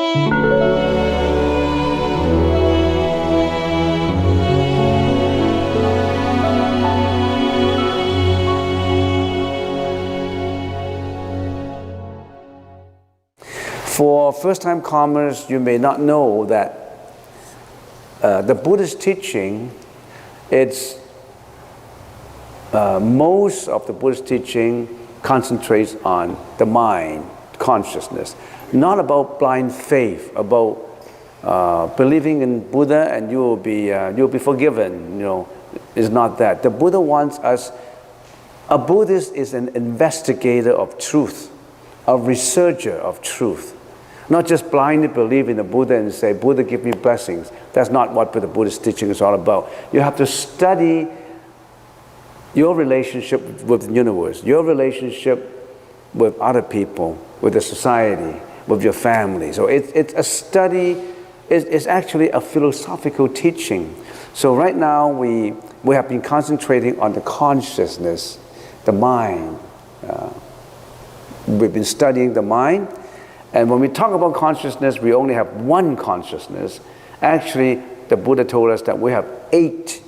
For first-time comers, you may not know that the Buddhist teaching, most of the Buddhist teaching concentrates on the mind, consciousness, not about blind faith, about believing in Buddha and you'll be forgiven. It's not that. The Buddha wants us. A Buddhist is an investigator of truth, a researcher of truth. Not just blindly believe in the Buddha and say, Buddha, give me blessings. That's not what the Buddhist teaching is all about. You have to study your relationship with the universe, your relationship with other people, with the society, with your family. So it's a study, it's actually a philosophical teaching. So right now we have been concentrating on the consciousness, the mind. We've been studying the mind. And when we talk about consciousness, we only have one consciousness. Actually, the Buddha told us that we have eight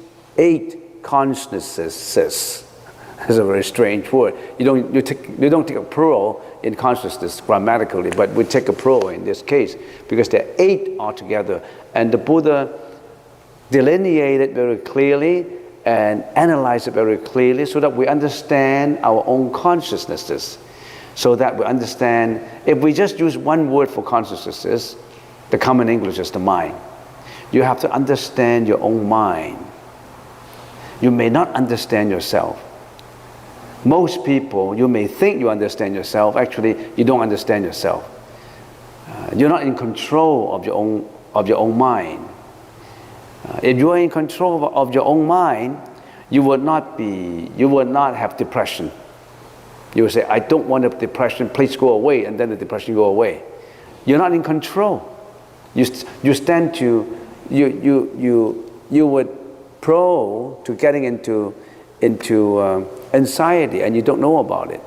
consciousnesses. That's a very strange word. You don't take a plural in consciousness grammatically, but we take a plural in this case because there are 8 altogether. And the Buddha delineated very clearly and analyzed it very clearly so that we understand our own consciousnesses. So that we understand, if we just use one word for consciousness, the common English is the mind. You have to understand your own mind. You may not understand yourself. Most people, you may think you understand yourself, actually you don't understand yourself. You're not in control of your own mind. If you are in control of your own mind, you would not have depression. You will say, I don't want a depression, please go away, and then the depression go away. You're not in control. You would prone to getting into anxiety, and you don't know about it.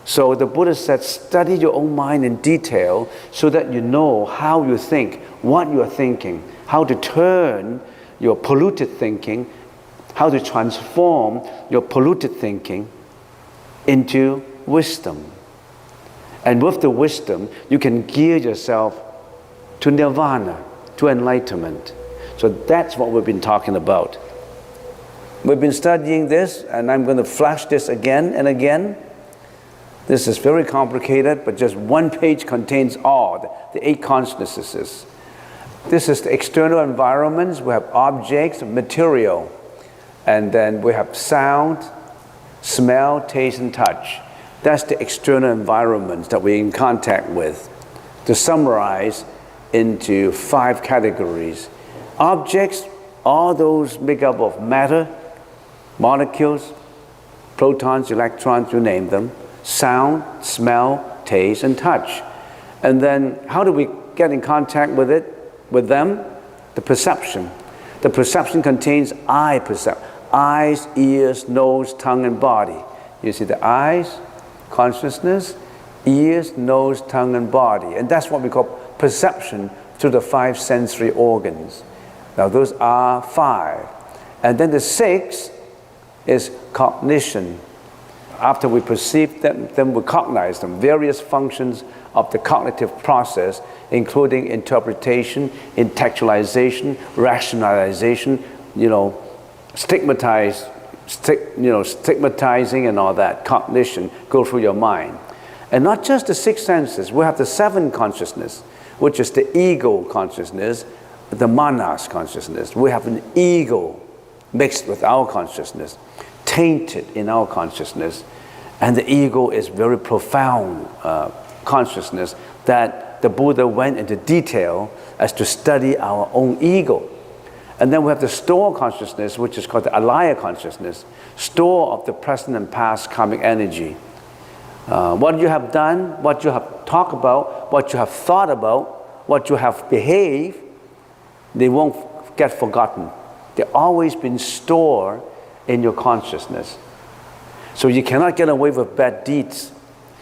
So the Buddha said, study your own mind in detail so that you know how you think, what you are thinking, how to turn your polluted thinking, how to transform your polluted thinking into wisdom. And with the wisdom, you can gear yourself to nirvana, to enlightenment. So that's what we've been talking about. We've been studying this, and I'm going to flash this again and again. This is very complicated, but just one page contains all, the 8 consciousnesses. This is the external environments. We have objects, material, and then we have sound, smell, taste, and touch. That's the external environments that we're in contact with. To summarize into 5 categories. Objects, all those make up of matter, molecules, protons, electrons, you name them. Sound, smell, taste, and touch. And then how do we get in contact with them? The perception. The perception contains eye perception. Eyes, ears, nose, tongue, and body. You see the eyes, consciousness, ears, nose, tongue, and body. And that's what we call perception through the 5 sensory organs. Now those are 5. And then the 6 is cognition. After we perceive them, then we cognize them. Various functions of the cognitive process, including interpretation, intellectualization, rationalization, stigmatizing and all that, cognition, go through your mind. And not just the 6 senses, we have the 7 consciousness, which is the ego consciousness, the manas consciousness. We have an ego mixed with our consciousness, tainted in our consciousness. And the ego is very profound consciousness that the Buddha went into detail as to study our own ego. And then we have the store consciousness, which is called the alaya consciousness, store of the present and past karmic energy. What you have done, what you have talked about, what you have thought about, what you have behaved, they won't get forgotten. They've always been stored in your consciousness. So you cannot get away with bad deeds.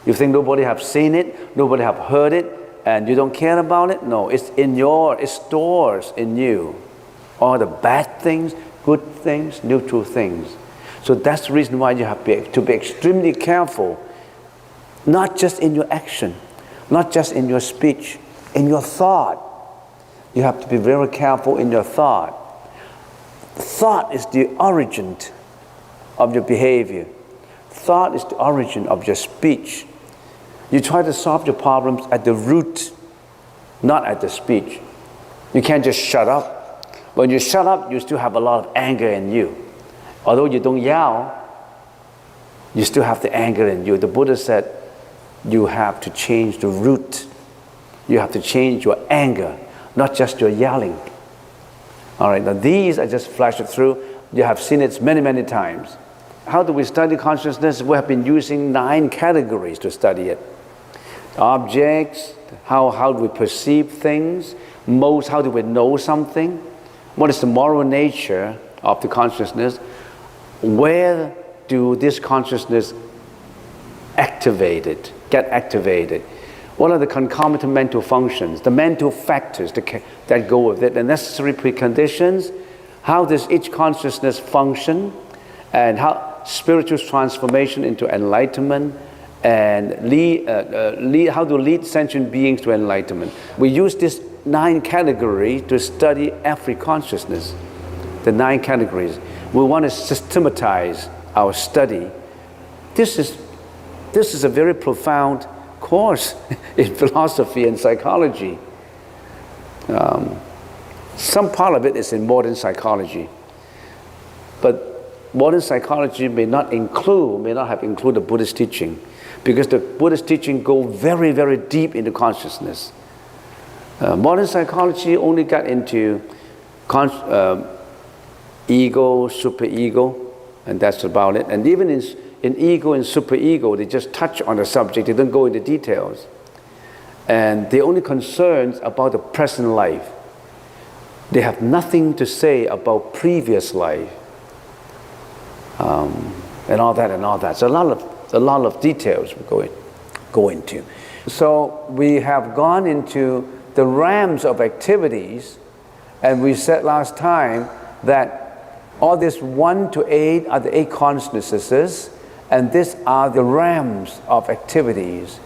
You think nobody have seen it, nobody have heard it, and you don't care about it? No, it stores in you all the bad things, good things, neutral things. So that's the reason why you have to be extremely careful, not just in your action, not just in your speech, in your thought. You have to be very careful in your thought. Thought is the origin of your behavior. Thought is the origin of your speech. You try to solve your problems at the root, not at the speech. You can't just shut up. When you shut up, you still have a lot of anger in you. Although you don't yell, you still have the anger in you. The Buddha said, you have to change the root. You have to change your anger, not just your yelling. All right, now these I just flashed it through. You have seen it many, many times. How do we study consciousness? We have been using 9 categories to study it. Objects, how do we perceive things? Modes, how do we know something? What is the moral nature of the consciousness? Where do this consciousness get activated? What are the concomitant mental functions, the mental factors that go with it, the necessary preconditions? How does each consciousness function? And how spiritual transformation into enlightenment, and how to lead sentient beings to enlightenment. We use these 9 categories to study every consciousness. The 9 categories. We want to systematize our study. This is a very profound course in philosophy and psychology. Some part of it is in modern psychology, but modern psychology may not have included Buddhist teaching, because the Buddhist teaching go very, very deep into consciousness. Modern psychology only got into ego, superego, and that's about it. And even in ego and superego, they just touch on the subject, they don't go into details. And they're only concerned about the present life. They have nothing to say about previous life. And all that. So a lot of details we go into. So we have gone into the realms of activities, and we said last time that all this 1 to 8 are the 8 consciousnesses, and these are the realms of activities.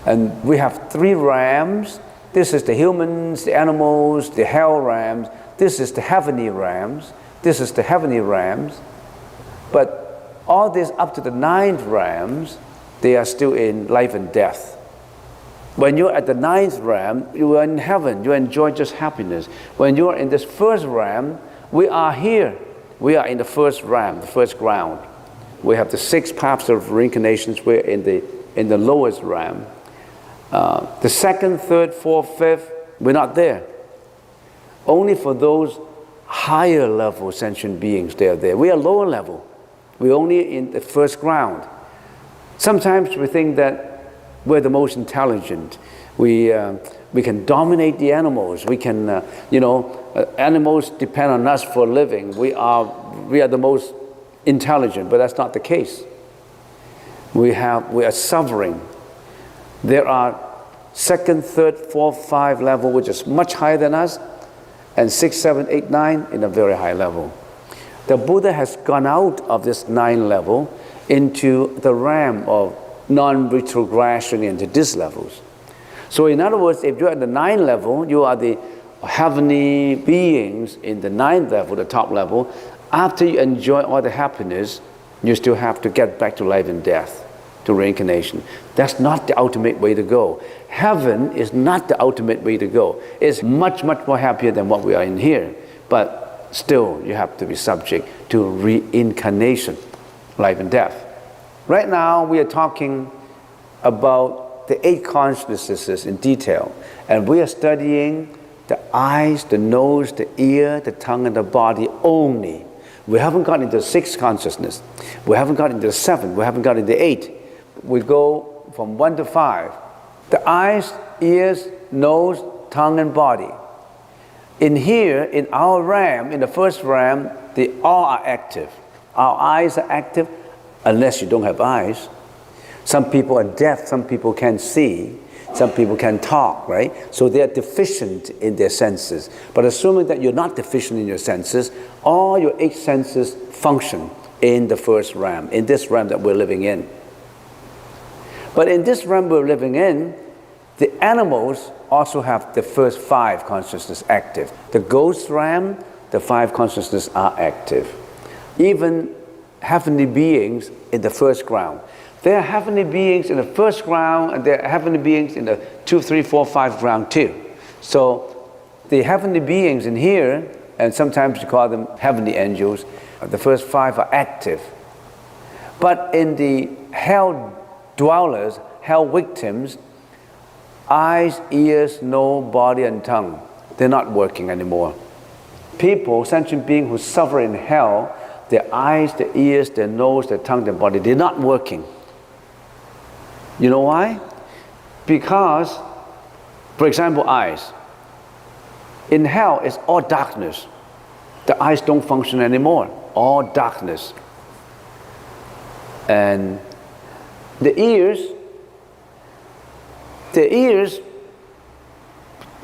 And we have 3 realms. This is the humans, the animals, the hell realms. This is the heavenly realms. This is the heavenly realms. But all this up to the 9th realms, they are still in life and death. When you're at the 9th realm, you are in heaven. You enjoy just happiness. When you're in this 1st realm, we are here. We are in the 1st realm, the 1st ground. We have the 6 paths of reincarnations. We're in the lowest realm. The 2nd, 3rd, 4th, 5th, we're not there. Only for those higher level sentient beings, they are there. We are lower level. We're only in the 1st ground. Sometimes we think that we're the most intelligent. We can dominate the animals. We can, animals depend on us for a living. We are the most intelligent, but that's not the case. We are suffering. There are 2nd, 3rd, 4th, 5 level, which is much higher than us, and 6, 7, 8, 9 in a very high level. The Buddha has gone out of this 9 level into the realm of non-retrogression into these levels. So in other words, if you're at the 9th level, you are the heavenly beings in the 9th level, the top level. After you enjoy all the happiness, you still have to get back to life and death, to reincarnation. That's not the ultimate way to go. Heaven is not the ultimate way to go. It's much, much more happier than what we are in here. But still, you have to be subject to reincarnation, life and death. Right now, we are talking about the 8 consciousnesses in detail. And we are studying the eyes, the nose, the ear, the tongue, and the body only. We haven't got into the 6th consciousness. We haven't got into the 7th. We haven't got into the 8th. We go from 1 to 5. The eyes, ears, nose, tongue, and body. In here, in our realm, in the 1st realm, they all are active. Our eyes are active, unless you don't have eyes. Some people are deaf, some people can't see. Some people can talk, right? So they are deficient in their senses. But assuming that you're not deficient in your senses, all your 8 senses function in the first realm, in this realm that we're living in. But in this realm we're living in, the animals also have the first 5 consciousness active. The ghost realm, the 5 consciousness are active. Even heavenly beings in the first ground. There are heavenly beings in the first ground, and there are heavenly beings in the 2, 3, 4, 5 ground too. So the heavenly beings in here, and sometimes you call them heavenly angels, the first 5 are active. But in the hell dwellers, hell victims, eyes, ears, nose, body, and tongue, they're not working anymore. People, sentient beings who suffer in hell, their eyes, their ears, their nose, their tongue, their body, they're not working. You know why? Because, for example, eyes. In hell, it's all darkness. The eyes don't function anymore. All darkness. And the ears,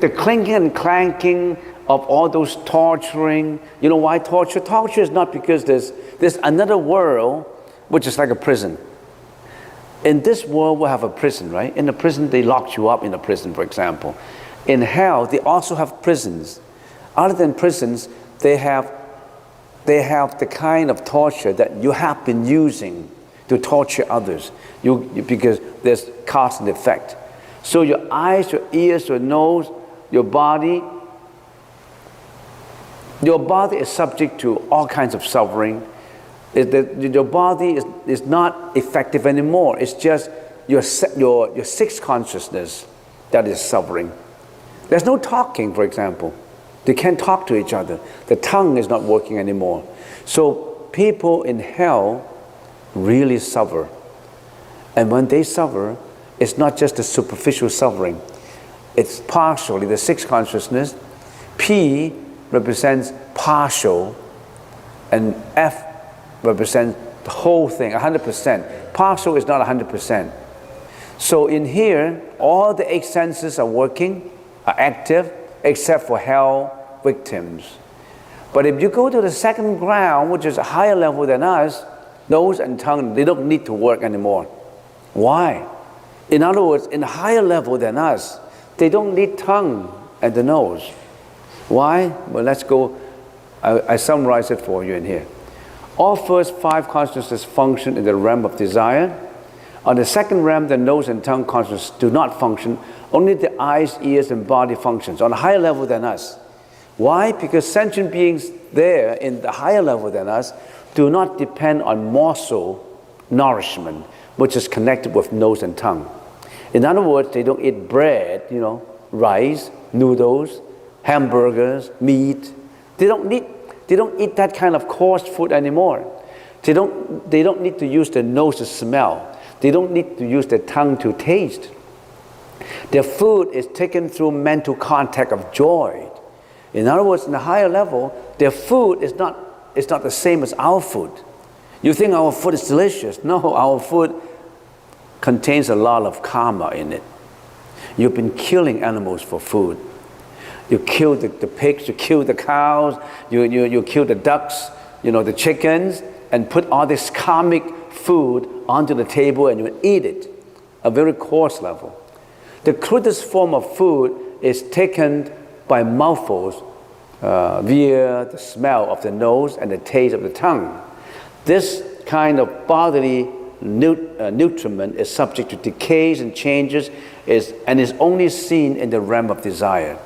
the clinking and clanking of all those torturing. You know why torture? Torture is not because there's another world which is like a prison. In this world we have a prison, right? In the prison they lock you up in a prison, for example. In hell they also have prisons. Other than prisons, they have the kind of torture that you have been using to torture others. Because there's cause and effect. So your eyes, your ears, your nose, your body is subject to all kinds of suffering. Your body is not effective anymore. It's just your 6th consciousness that is suffering. There's no talking, for example. They can't talk to each other. The tongue is not working anymore. So people in hell really suffer. And when they suffer, it's not just the superficial suffering. It's partially the 6th consciousness. P represents partial, and F represents the whole thing, 100%. Partial is not 100%. So in here, all the 8 senses are working, are active, except for hell victims. But if you go to the 2nd ground, which is a higher level than us, nose and tongue, they don't need to work anymore. Why? In other words, in a higher level than us, they don't need tongue and the nose. Why? Well, let's go. I summarize it for you in here. All first 5 consciousnesses function in the realm of desire. On the 2nd realm, the nose and tongue consciousness do not function. Only the eyes, ears, and body functions on a higher level than us. Why? Because sentient beings there in the higher level than us do not depend on morsel nourishment, which is connected with nose and tongue. In other words, they don't eat bread, rice, noodles, hamburgers, meat. They don't eat that kind of coarse food anymore. They don't need to use their nose to smell. They don't need to use their tongue to taste. Their food is taken through mental contact of joy. In other words, in the higher level, their food is not the same as our food. You think our food is delicious. No, our food contains a lot of karma in it. You've been killing animals for food. You kill the pigs, you kill the cows, you kill the ducks, the chickens, and put all this karmic food onto the table and you eat it, a very coarse level. The crudest form of food is taken by mouthfuls via the smell of the nose and the taste of the tongue. This kind of bodily nutriment is subject to decays and changes and is only seen in the realm of desire.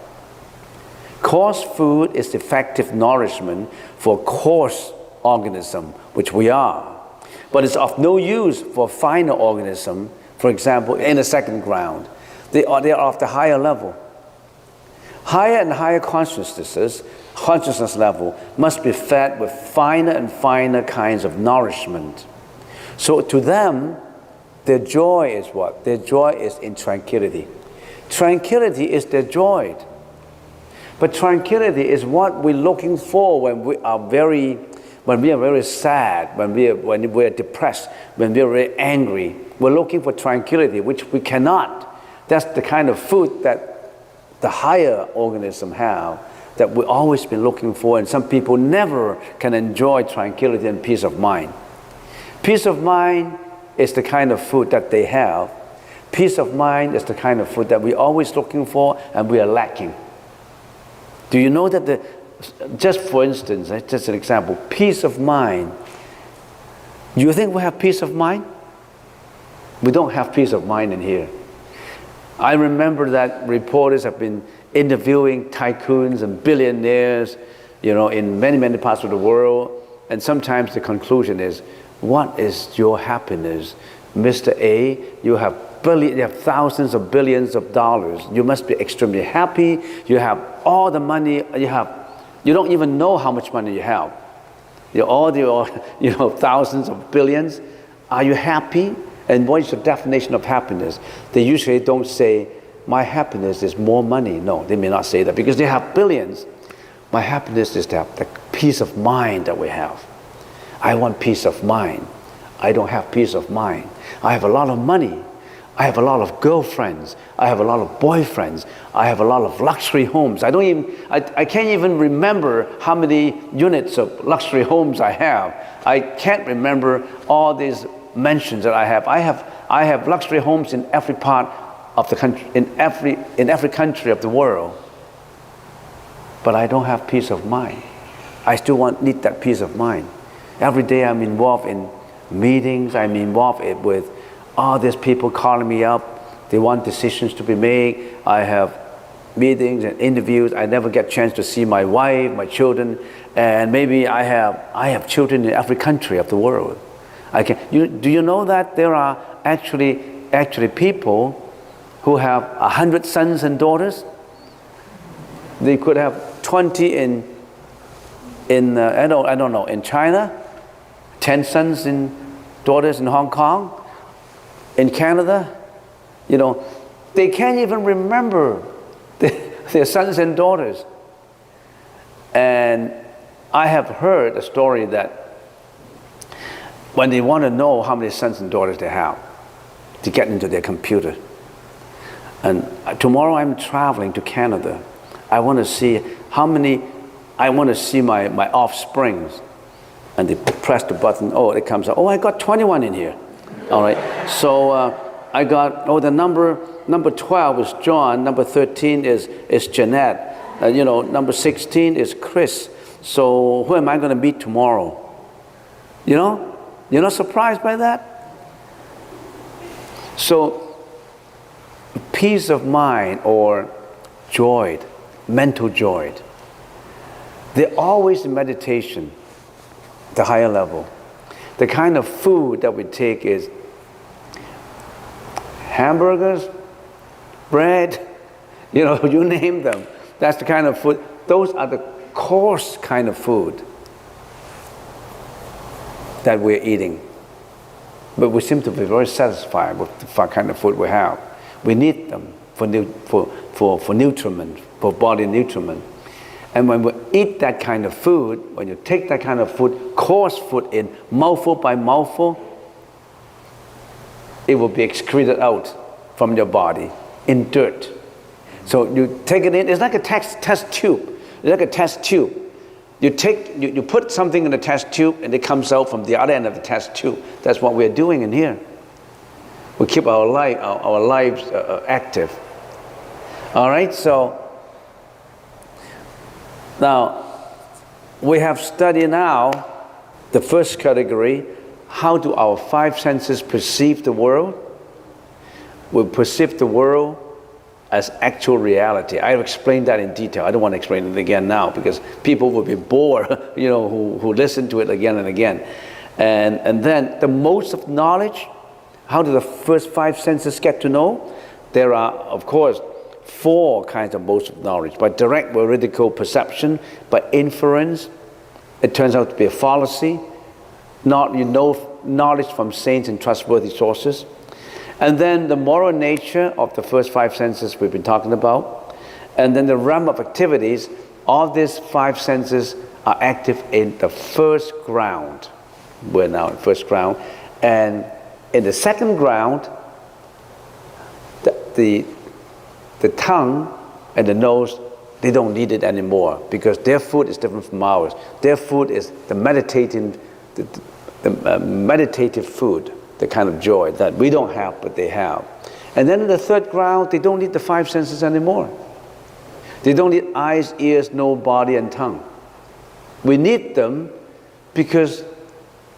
Coarse food is effective nourishment for coarse organism, which we are. But it's of no use for finer organism, for example, in the 2nd ground. They are of the higher level. Higher and higher consciousness level must be fed with finer and finer kinds of nourishment. So to them, their joy is what? Their joy is in tranquility. Tranquility is their joy. But tranquility is what we're looking for when we are very sad, when we're depressed, when we're very angry. We're looking for tranquility, which we cannot. That's the kind of food that the higher organism have, that we've always been looking for, and some people never can enjoy tranquility and peace of mind. Peace of mind is the kind of food that they have. Peace of mind is the kind of food that we're always looking for and we are lacking. Do you know that just for instance, just an example, peace of mind. Do you think we have peace of mind? We don't have peace of mind in here. I remember that reporters have been interviewing tycoons and billionaires, in many, many parts of the world, and sometimes the conclusion is, what is your happiness? Mr. A, you have thousands of billions of dollars. You must be extremely happy. You have all the money. You don't even know how much money you have. Thousands of billions. Are you happy? And what is your definition of happiness? They usually don't say, my happiness is more money. No, they may not say that because they have billions. My happiness is the peace of mind that we have. I want peace of mind. I don't have peace of mind. I have a lot of money. I have a lot of girlfriends. I have a lot of boyfriends. I have a lot of luxury homes. I can't even remember how many units of luxury homes I have. I can't remember all these mansions that I have. I have luxury homes in every part of the country, in every country of the world. But I don't have peace of mind. I still need that peace of mind. Every day I'm involved in meetings. I'm involved with all these people calling me up. They want decisions to be made. I have meetings and interviews. I never get a chance to see my wife, my children, and maybe I have children in every country of the world. Do you know that there are actually people who have 100 sons and daughters? They could have 20 in I don't know, in China, 10 sons and daughters in Hong Kong, in Canada. They can't even remember their sons and daughters. And I have heard a story that when they want to know how many sons and daughters they have, to get into their computer. And tomorrow I'm traveling to Canada. I want to see my offsprings. And they press the button, it comes up, I got 21 in here. All right, so I got, the number 12 is John, number 13 is Jeanette, number 16 is Chris. So who am I going to meet tomorrow? You're not surprised by that? So peace of mind or joy, mental joy, they're always in meditation, the higher level. The kind of food that we take is hamburgers, bread, you name them. That's the kind of food. Those are the coarse kind of food that we're eating. But we seem to be very satisfied with the kind of food we have. We need them for nutriment, for body nutriment. And when we eat that kind of food, when you take that kind of food, coarse food in, mouthful by mouthful, it will be excreted out from your body in dirt. So you take it in, it's like a test tube. It's like a test tube. You put something in the test tube and it comes out from the other end of the test tube. That's what we're doing in here. We keep our lives active. All right, so now we have studied now the first category. How do our five senses perceive the world? We perceive the world as actual reality. I've explained that in detail. I don't want to explain it again now because people will be bored, who listen to it again and again. And then the modes of knowledge. How do the first five senses get to know? There are, of course, four kinds of modes of knowledge. By direct veridical perception, by inference, it turns out to be a fallacy. Knowledge from saints and trustworthy sources. And then the moral nature of the first five senses we've been talking about. And then the realm of activities. All these five senses are active in the first ground. We're now in first ground. And in the second ground, the The tongue and the nose, they don't need it anymore because their food is different from ours. Their food is the meditative food, the kind of joy that we don't have, but they have. And then in the third ground, they don't need the five senses anymore. They don't need eyes, ears, nose, body, and tongue. We need them because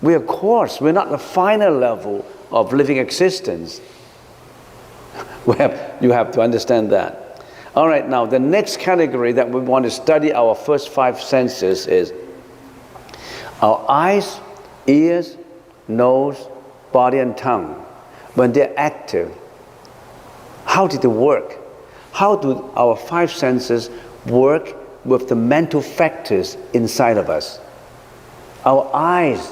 we're coarse. We're not the final level of living existence. You have to understand that. All right, now the next category that we want to study our first five senses is our eyes, ears, nose, body, and tongue. When they're active, how did they work? How do our five senses work with the mental factors inside of us? Our eyes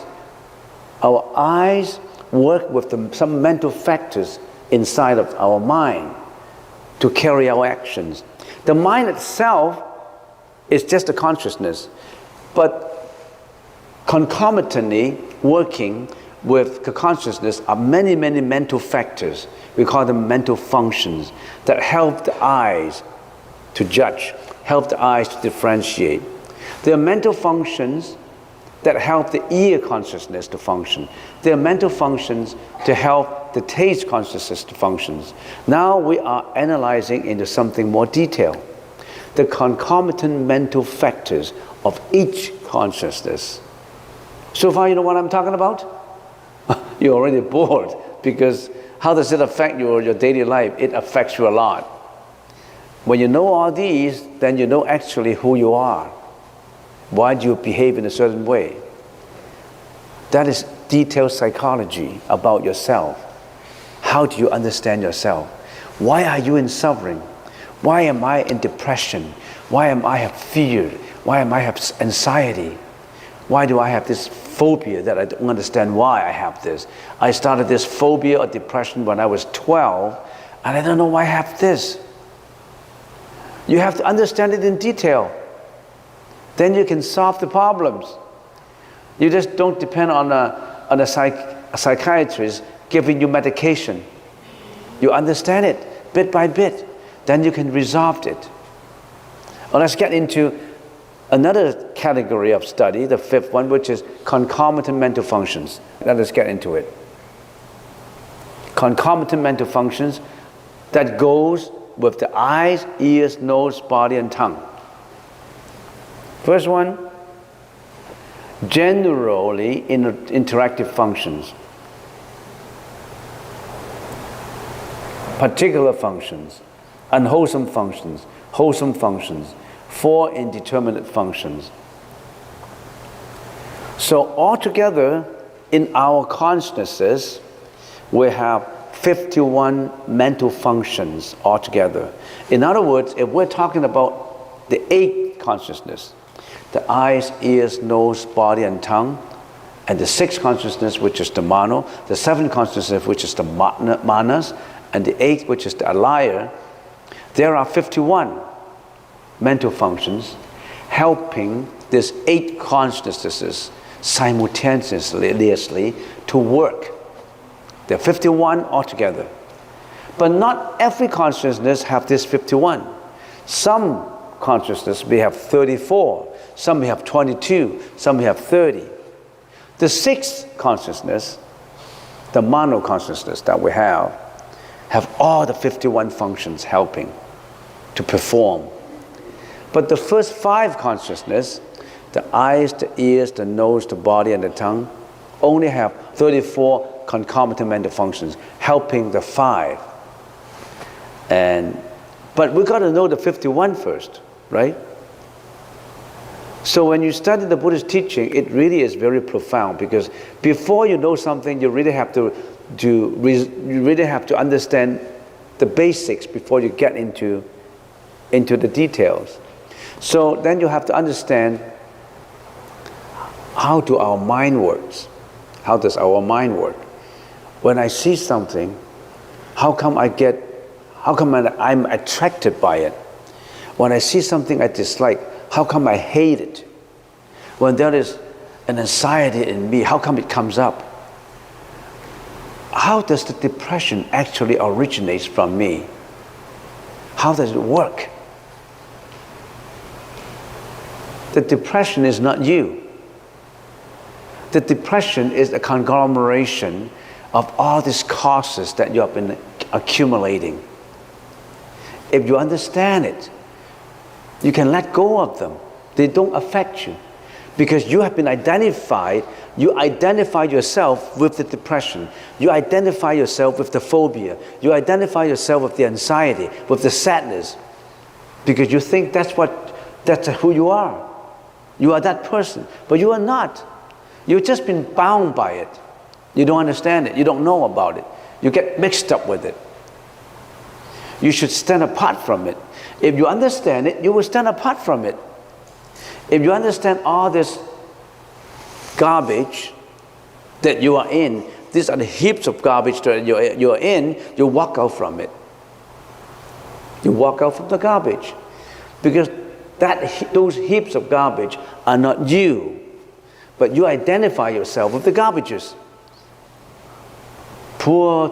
work with some mental factors inside of our mind to carry our actions. The mind itself is just a consciousness, but concomitantly working with the consciousness are many, many mental factors. We call them mental functions that help the eyes to judge, help the eyes to differentiate. There are mental functions that help the ear consciousness to function. There are mental functions to help the taste consciousness to function. Now we are analyzing into something more detailed. The concomitant mental factors of each consciousness. So far you know what I'm talking about? You're already bored because how does it affect your daily life? It affects you a lot. When you know all these, then you know actually who you are. Why do you behave in a certain way? That is detailed psychology about yourself. How do you understand yourself? Why are you in suffering? Why am I in depression? Why am I have fear? Why am I have anxiety? Why do I have this phobia that I don't understand why I have this? I started this phobia or depression when I was 12, and I don't know why I have this. You have to understand it in detail. Then you can solve the problems. You just don't depend on a psychiatrist giving you medication. You understand it bit by bit. Then you can resolve it. Well, let's get into another category of study, the fifth one, which is concomitant mental functions. Let us get into it. Concomitant mental functions that goes with the eyes, ears, nose, body, and tongue. First one, generally interactive functions. Particular functions, unwholesome functions, wholesome functions, four indeterminate functions. So altogether, in our consciousnesses, we have 51 mental functions altogether. In other words, if we're talking about the 8th consciousness, the eyes, ears, nose, body, and tongue, and the 6th consciousness, which is the mano, the 7th consciousness, which is the manas, and the 8th, which is the alaya, there are 51 mental functions helping these 8 consciousnesses simultaneously to work. There are 51 altogether. But not every consciousness have this 51. Some consciousness we have 34, some we have 22, some we have 30. The 6th consciousness, the mano consciousness that we have all the 51 functions helping to perform. But the first 5 consciousness, the eyes, the ears, the nose, the body, and the tongue, only have 34 concomitant mental functions helping the 5. But we got to know the 51 first, right? So when you study the Buddhist teaching, it really is very profound, because before you know something, you really have to understand the basics before you get into the details. So then you have to understand, how do our mind works? How does our mind work? When I see something, how come I'm attracted by it? When I see something I dislike, how come I hate it? When there is an anxiety in me, how come it comes up? How does the depression actually originate from me? How does it work? The depression is not you. The depression is a conglomeration of all these causes that you have been accumulating. If you understand it, you can let go of them. They don't affect you. Because you have been identified, you identify yourself with the depression. You identify yourself with the phobia. You identify yourself with the anxiety, with the sadness. Because you think that's who you are. You are that person. But you are not. You've just been bound by it. You don't understand it. You don't know about it. You get mixed up with it. You should stand apart from it. If you understand it, you will stand apart from it. If you understand all this garbage that you are in, these are the heaps of garbage that you are in, you walk out from it. You walk out from the garbage. Because those heaps of garbage are not you, but you identify yourself with the garbages. Poor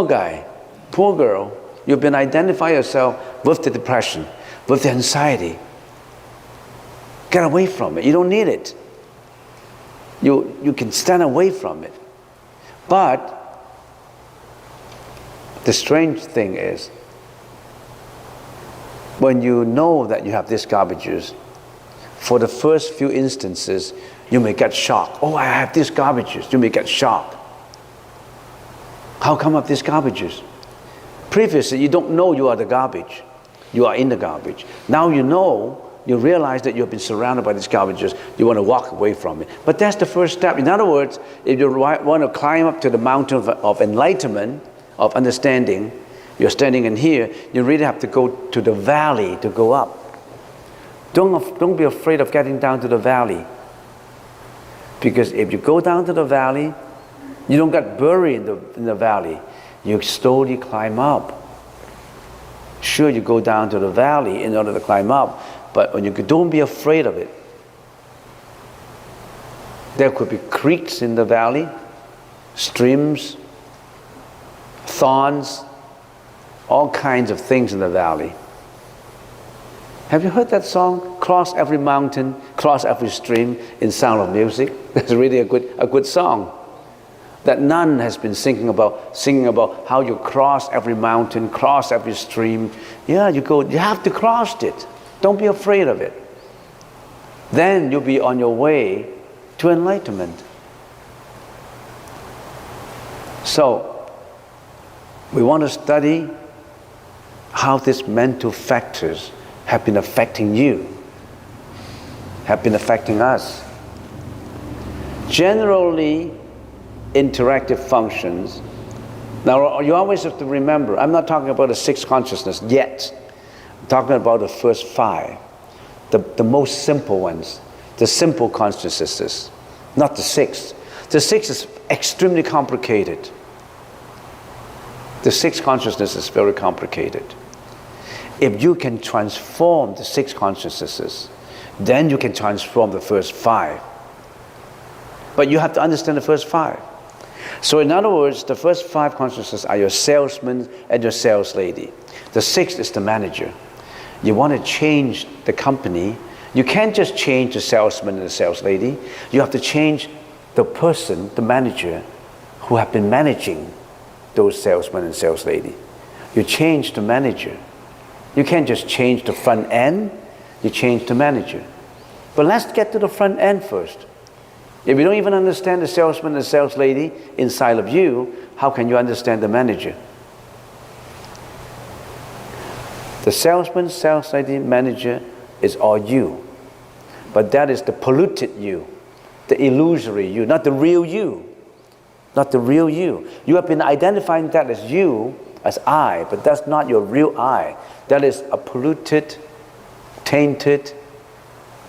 guy, poor girl, you've been identifying yourself with the depression, with the anxiety. Get away from it. You don't need it. You can stand away from it. But the strange thing is, when you know that you have these garbages, for the first few instances, you may get shocked. Oh, I have these garbages. You may get shocked. How come I have these garbages? Previously, you don't know you are the garbage. You are in the garbage. Now you know. You realize that you've been surrounded by these garbages. You want to walk away from it. But that's the first step. In other words, if you want to climb up to the mountain of enlightenment, of understanding, you're standing in here, you really have to go to the valley to go up. Don't be afraid of getting down to the valley. Because if you go down to the valley, you don't get buried in the valley. You slowly climb up. Sure, you go down to the valley in order to climb up, but when don't be afraid of it. There could be creeks in the valley, streams, thorns, all kinds of things in the valley. Have you heard that song? Cross every mountain, cross every stream in Sound of Music. That's really a good song. That nun has been singing about how you cross every mountain, cross every stream. Yeah, you have to cross it. Don't be afraid of it. Then you'll be on your way to enlightenment. So, we want to study how these mental factors have been affecting you, have been affecting us. Generally, interactive functions. Now, you always have to remember, I'm not talking about the sixth consciousness yet. I'm talking about the first five, the most simple ones, the simple consciousnesses, not the sixth. The sixth is extremely complicated. The sixth consciousness is very complicated. If you can transform the six consciousnesses, then you can transform the first five. But you have to understand the first five. So in other words, the first five consciousnesses are your salesman and your sales lady. The sixth is the manager. You want to change the company, you can't just change the salesman and the sales lady. You have to change the person, the manager, who have been managing those salesmen and sales lady. You change the manager. You can't just change the front end, you change the manager. But let's get to the front end first. If you don't even understand the salesman and the sales lady inside of you, how can you understand the manager? The salesman, sales lady, manager is all you. But that is the polluted you, the illusory you, not the real you. Not the real you. You have been identifying that as you, as I, but that's not your real I. That is a polluted, tainted,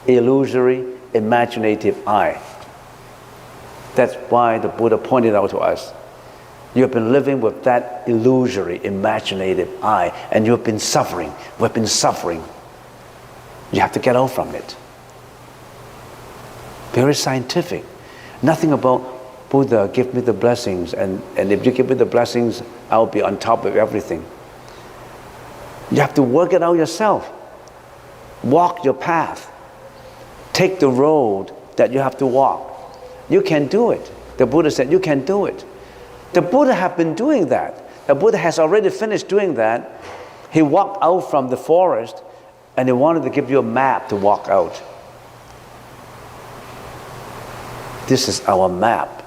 illusory, imaginative I. That's why the Buddha pointed out to us. You have been living with that illusory, imaginative I, and you have been suffering. We've been suffering. You have to get out from it. Very scientific. Nothing about Buddha, give me the blessings, and if you give me the blessings, I'll be on top of everything. You have to work it out yourself. Walk your path. Take the road that you have to walk. You can do it. The Buddha said you can do it. The Buddha have been doing that. The Buddha has already finished doing that. He walked out from the forest and he wanted to give you a map to walk out. This is our map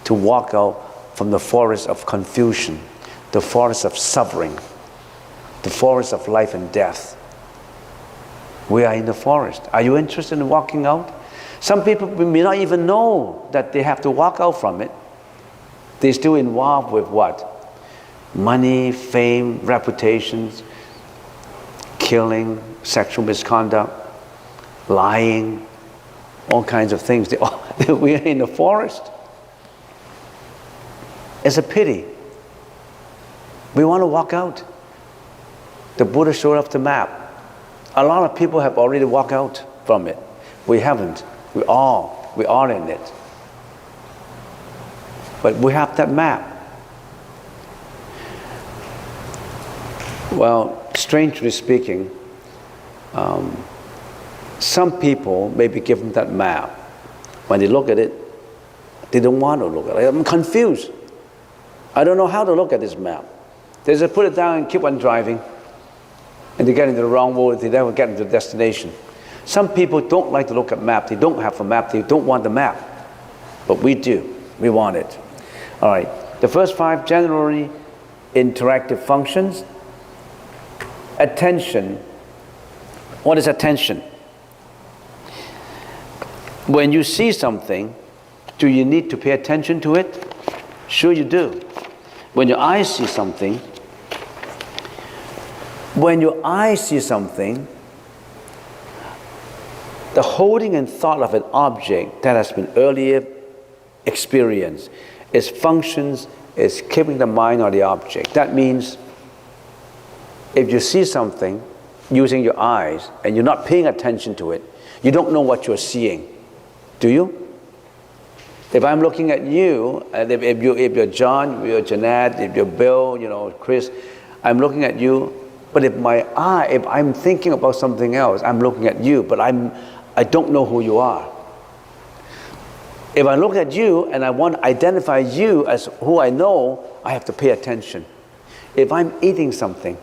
to walk out from the forest of confusion, the forest of suffering, the forest of life and death. We are in the forest. Are you interested in walking out? Some people may not even know that they have to walk out from it. They're still involved with what? Money, fame, reputations, killing, sexual misconduct, lying, all kinds of things. We are in the forest. It's a pity. We want to walk out. The Buddha showed us the map. A lot of people have already walked out from it. We haven't. We are in it. But we have that map. Well, strangely speaking, some people may be given that map. When they look at it, they don't want to look at it. I'm confused. I don't know how to look at this map. They just put it down and keep on driving. And they get into the wrong road, they never get into the destination. Some people don't like to look at map. They don't have a map. They don't want the map. But we do. We want it. All right. The first 5 generally interactive functions. Attention. What is attention? When you see something, do you need to pay attention to it? Sure you do. When your eyes see something, the holding and thought of an object that has been earlier experienced, its functions is keeping the mind on the object. That means if you see something using your eyes and you're not paying attention to it, you don't know what you're seeing. Do you? If I'm looking at you, and if you're John, if you're Jeanette, if you're Bill, Chris, I'm looking at you. But if I'm thinking about something else, I'm looking at you, but I don't know who you are. If I look at you and I want to identify you as who I know, I have to pay attention. If I'm eating something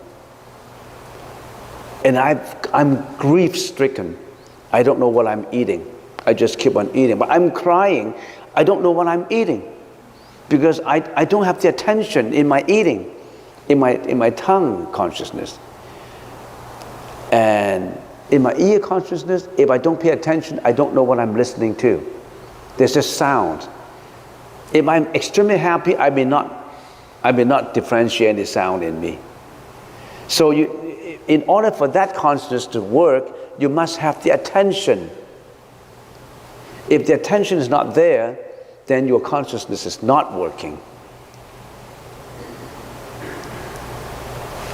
and I'm grief-stricken, I don't know what I'm eating. I just keep on eating. But I'm crying, I don't know what I'm eating because I don't have the attention in my eating. In my tongue consciousness and in my ear consciousness, if I don't pay attention, I don't know what I'm listening to. There's just sound. If I'm extremely happy, I may not differentiate the sound in me. So in order for that consciousness to work, you must have the attention. If the attention is not there, then your consciousness is not working.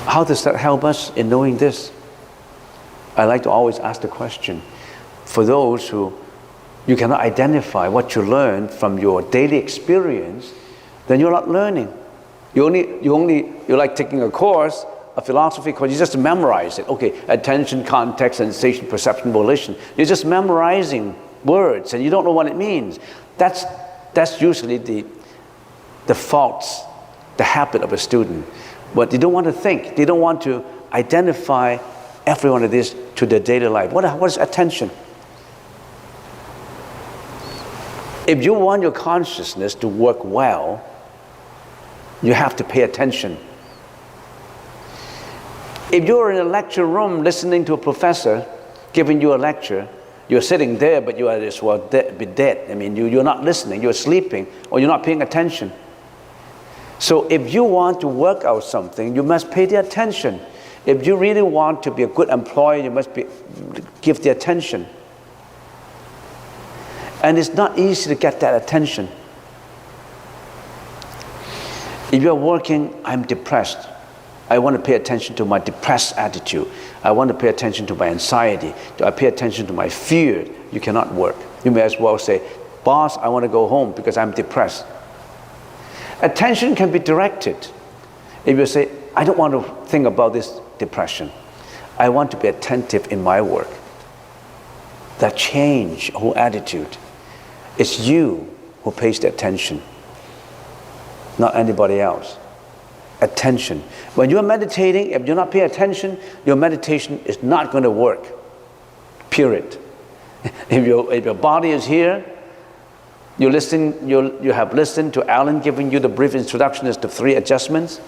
How does that help us in knowing this? I like to always ask the question, for those who you cannot identify what you learn from your daily experience, then you're not learning. You're like taking a course, a philosophy course, you just memorize it. Okay, attention, context, sensation, perception, volition. You're just memorizing words and you don't know what it means. That's usually the faults, the habit of a student. But they don't want to think. They don't want to identify every one of these to their daily life. What is attention? If you want your consciousness to work well, you have to pay attention. If you're in a lecture room listening to a professor giving you a lecture, you're sitting there, but you are as well be dead. I mean, you're not listening, you're sleeping, or you're not paying attention. So if you want to work out something, you must pay the attention. If you really want to be a good employee, you must give the attention. And it's not easy to get that attention. If you're working, I'm depressed. I want to pay attention to my depressed attitude. I want to pay attention to my anxiety. I pay attention to my fear. You cannot work. You may as well say, boss, I want to go home because I'm depressed. Attention can be directed. If you say, I don't want to think about this depression. I want to be attentive in my work. That change, whole attitude. It's you who pays the attention, not anybody else. Attention. When you're meditating, if you're not paying attention, your meditation is not going to work. Period. If your body is here, you have listened to Alan giving you the brief introduction as to 3 adjustments.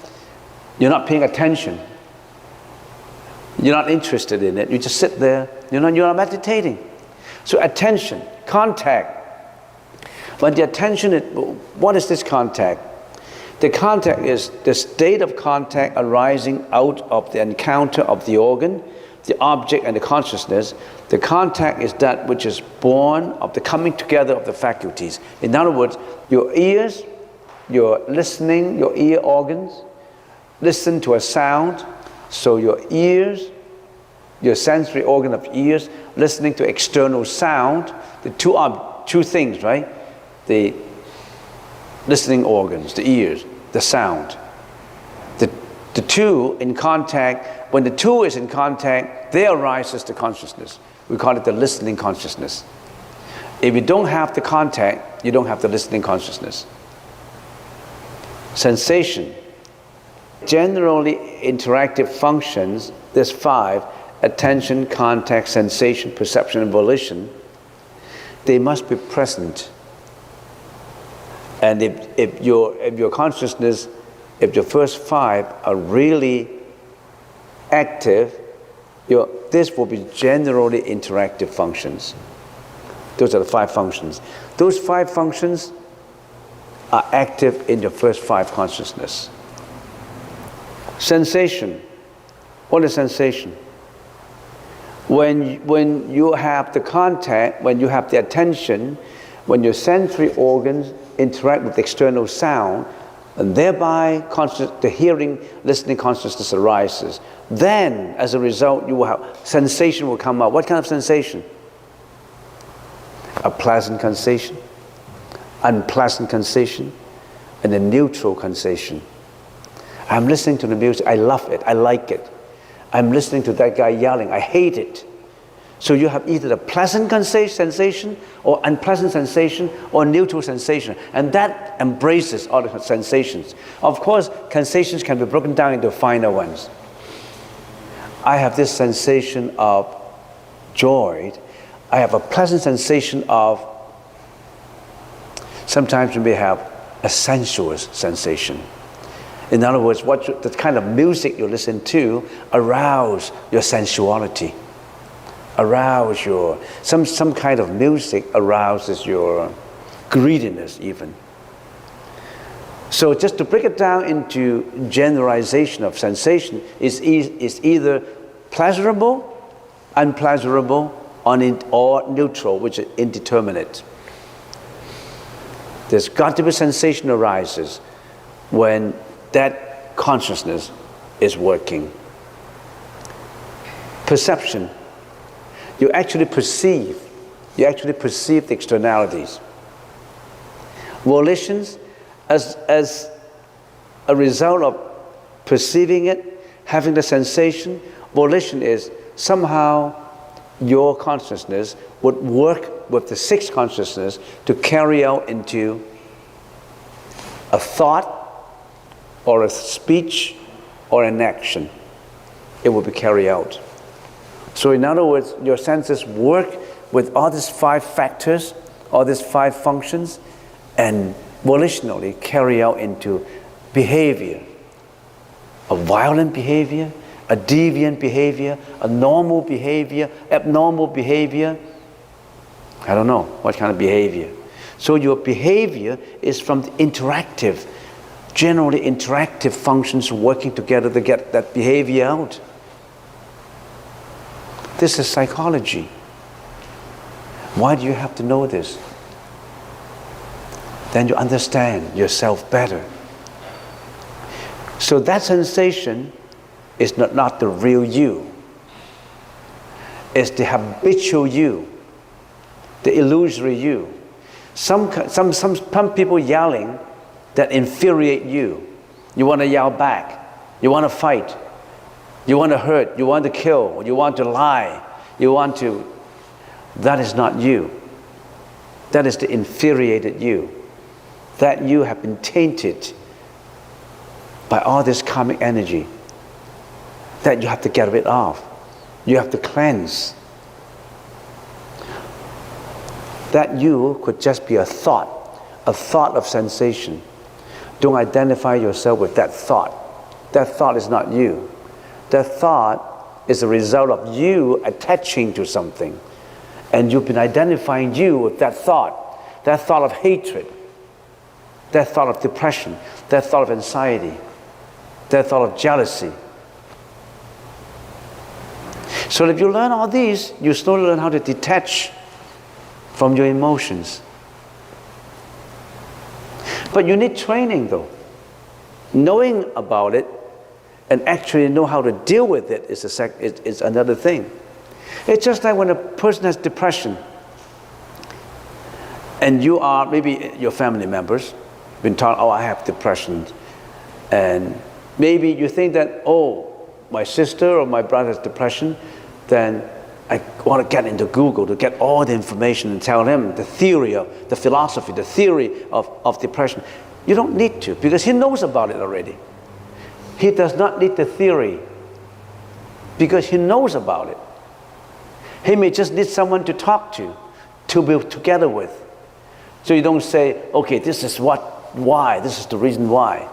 You're not paying attention. You're not interested in it. You just sit there. You're not meditating. So attention, contact. When the attention is, what is this contact? The contact is the state of contact arising out of the encounter of the organ, the object, and the consciousness. The contact is that which is born of the coming together of the faculties. In other words, your ears, your listening, your ear organs, listen to a sound. So your ears, your sensory organ of ears, listening to external sound, the two things, right? The listening organs, the ears, the sound. The two in contact, when the two is in contact, there arises the consciousness. We call it the listening consciousness. If you don't have the contact, you don't have the listening consciousness. Sensation. Generally interactive functions, there's 5, attention, contact, sensation, perception, and volition. They must be present. And if your consciousness, if your first 5 are really active, this will be generally interactive functions. Those are the 5 functions. Those 5 functions are active in your first 5 consciousness. Sensation. What is sensation? When you have the contact, when you have the attention, when your sensory organs interact with external sound, and thereby the hearing, listening consciousness arises. Then, as a result, you will have sensation will come out. What kind of sensation? A pleasant sensation, unpleasant sensation, and a neutral sensation. I'm listening to the music, I love it, I like it. I'm listening to that guy yelling, I hate it. So you have either a pleasant sensation, or unpleasant sensation, or neutral sensation. And that embraces all the sensations. Of course, sensations can be broken down into finer ones. I have this sensation of joy. I have a pleasant sensation of, sometimes you may have a sensuous sensation. In other words, the kind of music you listen to arouse your sensuality. Arouse some kind of music arouses your greediness even. So just to break it down into generalization of sensation is either pleasurable, unpleasurable, or neutral, which is indeterminate. There's got to be sensation arises when that consciousness is working. Perception. You actually perceive the externalities. Volitions, as a result of perceiving it, having the sensation, volition is somehow your consciousness would work with the 6th consciousness to carry out into a thought or a speech or an action. It will be carried out. So in other words, your senses work with all these 5 factors, all these 5 functions, and volitionally carry out into behavior. A violent behavior, a deviant behavior, a normal behavior, abnormal behavior. I don't know what kind of behavior. So your behavior is from the interactive, generally interactive functions working together to get that behavior out. This is psychology. Why do you have to know this? Then you understand yourself better. So that sensation is not the real you. It's the habitual you, the illusory you. Some people yelling that infuriate you. You want to yell back. You want to fight. You want to hurt, you want to kill, you want to lie, you want to... That is not you. That is the infuriated you. That you have been tainted by all this karmic energy that you have to get rid of. You have to cleanse. That you could just be a thought of sensation. Don't identify yourself with that thought. That thought is not you. That thought is a result of you attaching to something. And you've been identifying you with that thought of hatred, that thought of depression, that thought of anxiety, that thought of jealousy. So if you learn all these, you slowly learn how to detach from your emotions. But you need training though. Knowing about it and actually know how to deal with it is another thing. It's just like when a person has depression and you are, maybe your family members, been taught, oh, I have depression. And maybe you think that, oh, my sister or my brother has depression, then I want to get into Google to get all the information and tell him the theory of, the philosophy, the theory of depression. You don't need to, because he knows about it already. He does not need the theory because he knows about it. He may just need someone to talk to be together with. So you don't say, okay, this is why, this is the reason why.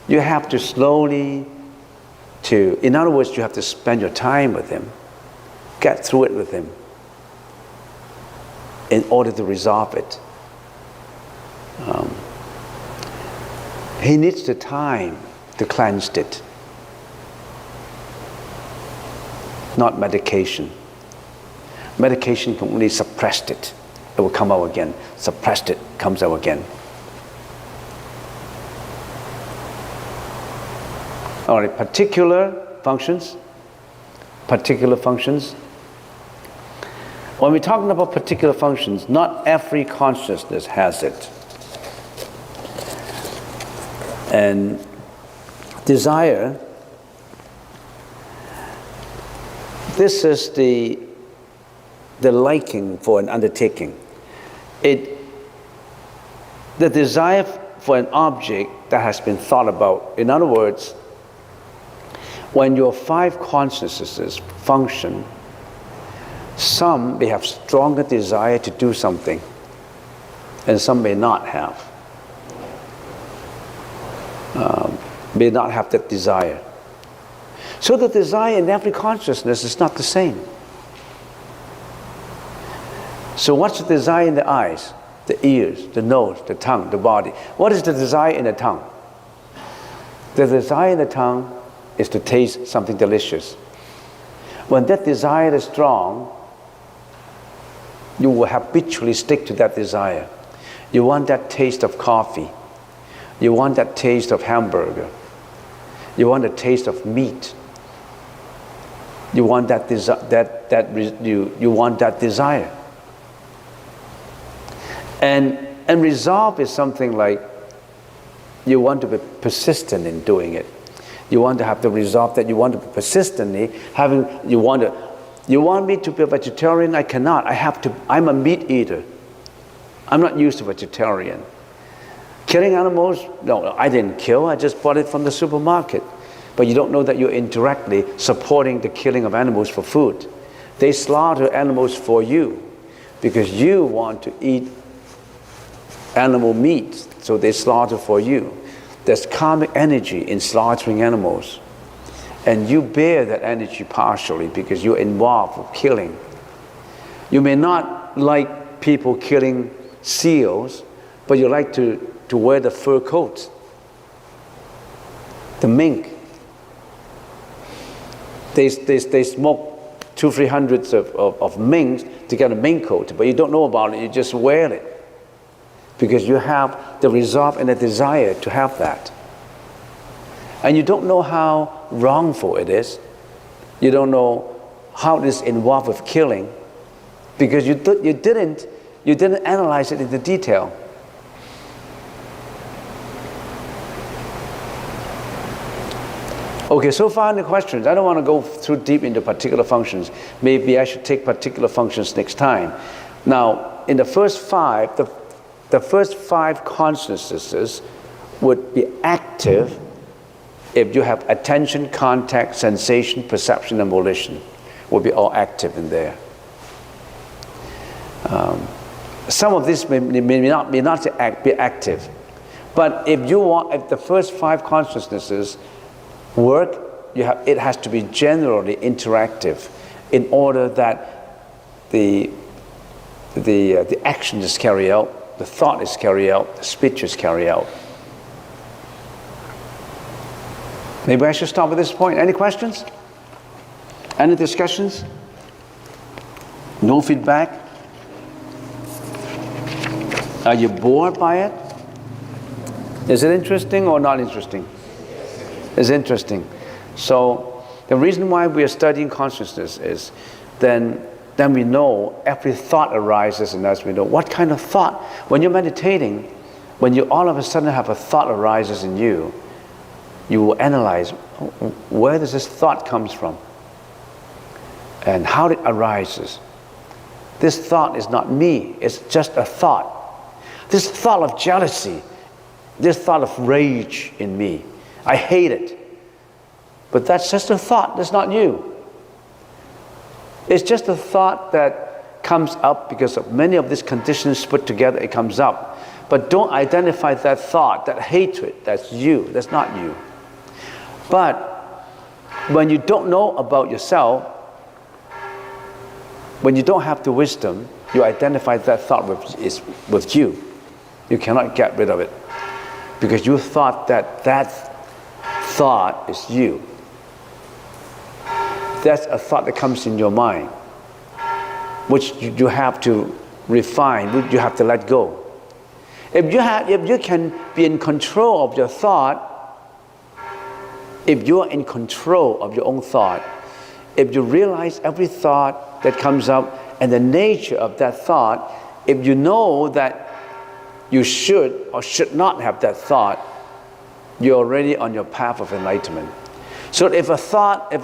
You have to slowly in other words, you have to spend your time with him, get through it with him in order to resolve it. He needs the time to cleanse it, not medication. Medication can only suppress it. It will come out again. Suppressed it, comes out again. All right, particular functions. When we're talking about particular functions, not every consciousness has it. And desire, this is the liking for an undertaking. The desire for an object that has been thought about. In other words, when your 5 consciousnesses function, some may have stronger desire to do something, and some may not have. May not have that desire. So the desire in every consciousness is not the same. So what's the desire in the eyes, the ears, the nose, the tongue, the body? What is the desire in the tongue? The desire in the tongue is to taste something delicious. When that desire is strong, you will habitually stick to that desire. You want that taste of coffee. You want that taste of hamburger. You want the taste of meat. You want that you want that desire. And resolve is something like you want to be persistent in doing it. You want to have the resolve that you want to be persistently having. You want me to be a vegetarian? I cannot. I'm a meat eater. I'm not used to vegetarian. Killing animals? No, I didn't kill. I just bought it from the supermarket. But you don't know that you're indirectly supporting the killing of animals for food. They slaughter animals for you because you want to eat animal meat, so they slaughter for you. There's karmic energy in slaughtering animals, and you bear that energy partially because you're involved with killing. You may not like people killing seals, but you like to wear the fur coat, the mink. They smoke 200-300 of minks to get a mink coat, but you don't know about it, you just wear it because you have the resolve and the desire to have that. And you don't know how wrongful it is. You don't know how it is involved with killing because you didn't analyze it in the detail. Okay, so far any questions? I don't want to go too deep into particular functions. Maybe I should take particular functions next time. Now, in the first five, the first five consciousnesses would be active if you have attention, contact, sensation, perception, and volition. Will be all active in there. Some of this may not be active, but if the first five consciousnesses work, it has to be generally interactive, in order that the action is carried out, the thought is carried out, the speech is carried out. Maybe I should stop at this point. Any questions? Any discussions? No feedback? Are you bored by it? Is it interesting or not interesting? It's interesting. So the reason why we are studying consciousness is then we know every thought arises in us. We know what kind of thought. When you're meditating, when you all of a sudden have a thought arises in you, you will analyze, where does this thought comes from? And how it arises. This thought is not me, it's just a thought. This thought of jealousy, this thought of rage in me, I hate it. But that's just a thought, that's not you. It's just a thought that comes up because of many of these conditions put together, it comes up. But don't identify that thought, that hatred, that's you, that's not you. But when you don't know about yourself, when you don't have the wisdom, you identify that thought with you. You cannot get rid of it, because you thought that thought is you. That's a thought that comes in your mind, which you have to refine, you have to let go. If you can be in control of your thought, if you are in control of your own thought, if you realize every thought that comes up and the nature of that thought, if you know that you should or should not have that thought, you're already on your path of enlightenment. So if a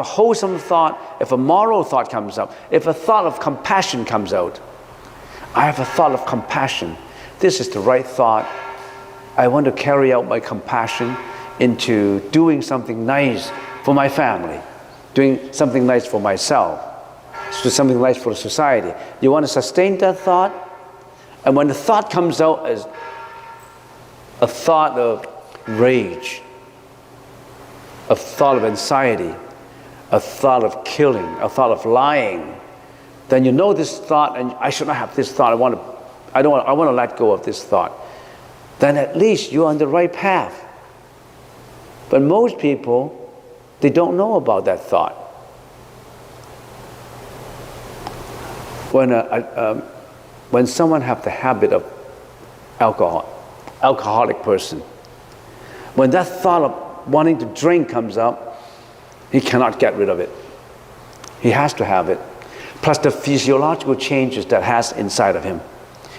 wholesome thought, if a moral thought comes up, if a thought of compassion comes out, I have a thought of compassion. This is the right thought. I want to carry out my compassion into doing something nice for my family, doing something nice for myself, do something nice for the society. You want to sustain that thought, and when the thought comes out as a thought of rage, a thought of anxiety, a thought of killing, a thought of lying, then you know this thought, and I should not have this thought. I want to let go of this thought. Then at least you're on the right path. But most people, they don't know about that thought. When someone have the habit of alcoholic person, when that thought of wanting to drink comes up, he cannot get rid of it. He has to have it. Plus the physiological changes that has inside of him.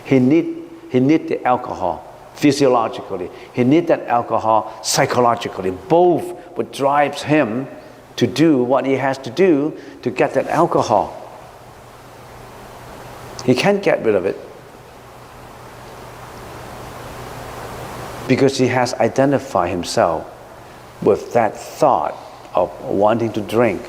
He need the alcohol physiologically. He need that alcohol psychologically. Both what drives him to do what he has to do to get that alcohol. He can't get rid of it, because he has identified himself with that thought of wanting to drink.